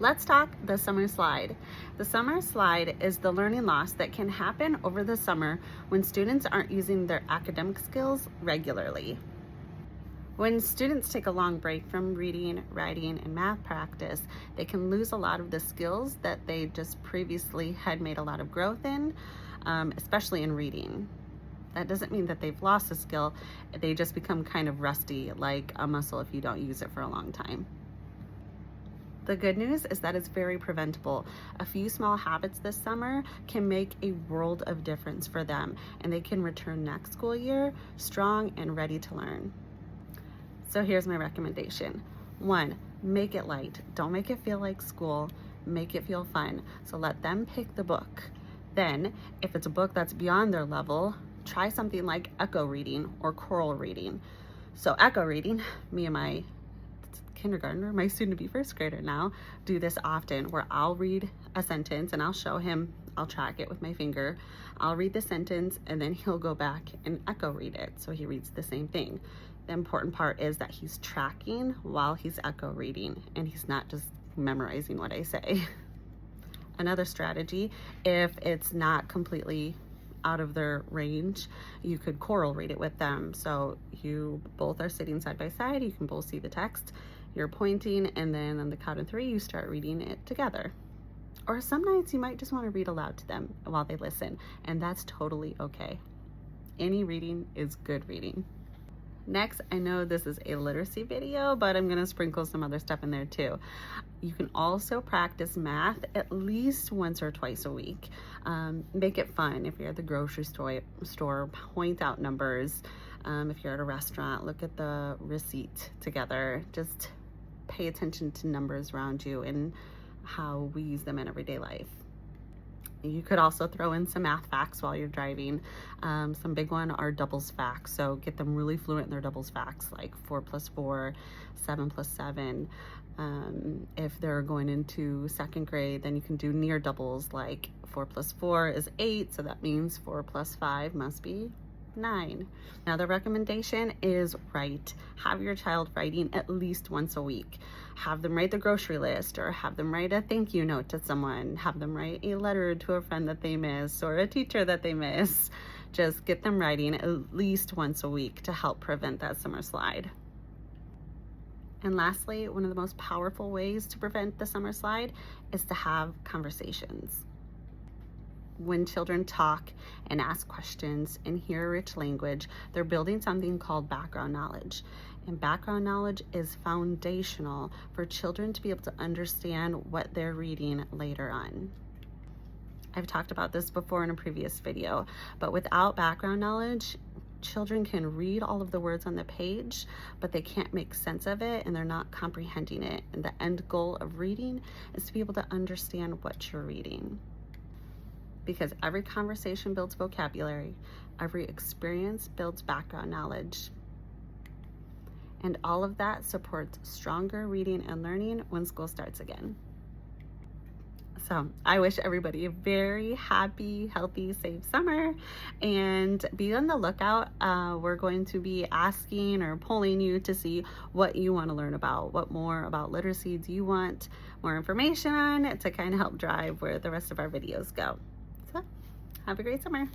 Let's talk the summer slide. The summer slide is the learning loss that can happen over the summer when students aren't using their academic skills regularly. When students take a long break from reading, writing, and math practice, they can lose a lot of the skills that they just previously had made a lot of growth in, especially in reading. That doesn't mean that they've lost a skill. They just become kind of rusty, like a muscle if you don't use it for a long time. The good news is that it's very preventable. A few small habits this summer can make a world of difference for them, and they can return next school year strong and ready to learn. So here's my recommendation. 1, make it light. Don't make it feel like school. Make it feel fun. So let them pick the book. Then, if it's a book that's beyond their level, try something like echo reading or choral reading. So echo reading, me and my kindergartner, my soon-to-be first grader now, do this often, where I'll read a sentence and I'll show him, I'll track it with my finger. I'll read the sentence and then he'll go back and echo read it. So he reads the same thing. The important part is that he's tracking while he's echo reading and he's not just memorizing what I say. Another strategy, if it's not completely out of their range, you could choral read it with them. So you both are sitting side by side, you can both see the text, you're pointing, and then on the count of 3, you start reading it together. Or some nights you might just want to read aloud to them while they listen, and that's totally okay. Any reading is good reading. Next, I know this is a literacy video, but I'm going to sprinkle some other stuff in there too. You can also practice math at least once or twice a week. Make it fun. If you're at the grocery store, point out numbers. If you're at a restaurant, look at the receipt together. Just pay attention to numbers around you and how we use them in everyday life. You could also throw in some math facts while you're driving. Some big one are doubles facts, so get them really fluent in their doubles facts, like 4 plus 4, 7 plus 7. If they're going into second grade, then you can do near doubles, like 4 plus 4 is 8, so that means 4 plus 5 must be 9. Another recommendation is write. Have your child writing at least once a week. Have them write the grocery list, or have them write a thank you note to someone. Have them write a letter to a friend that they miss or a teacher that they miss. Just get them writing at least once a week to help prevent that summer slide. And lastly, one of the most powerful ways to prevent the summer slide is to have conversations. When children talk and ask questions and hear a rich language, they're building something called background knowledge. And background knowledge is foundational for children to be able to understand what they're reading later on. I've talked about this before in a previous video, but without background knowledge, children can read all of the words on the page, but they can't make sense of it and they're not comprehending it. And the end goal of reading is to be able to understand what you're reading. Because every conversation builds vocabulary, every experience builds background knowledge. And all of that supports stronger reading and learning when school starts again. So I wish everybody a very happy, healthy, safe summer, and be on the lookout. We're going to be asking or polling you to see what you want to learn about, what more about literacy do you want more information on, to kind of help drive where the rest of our videos go. So have a great summer.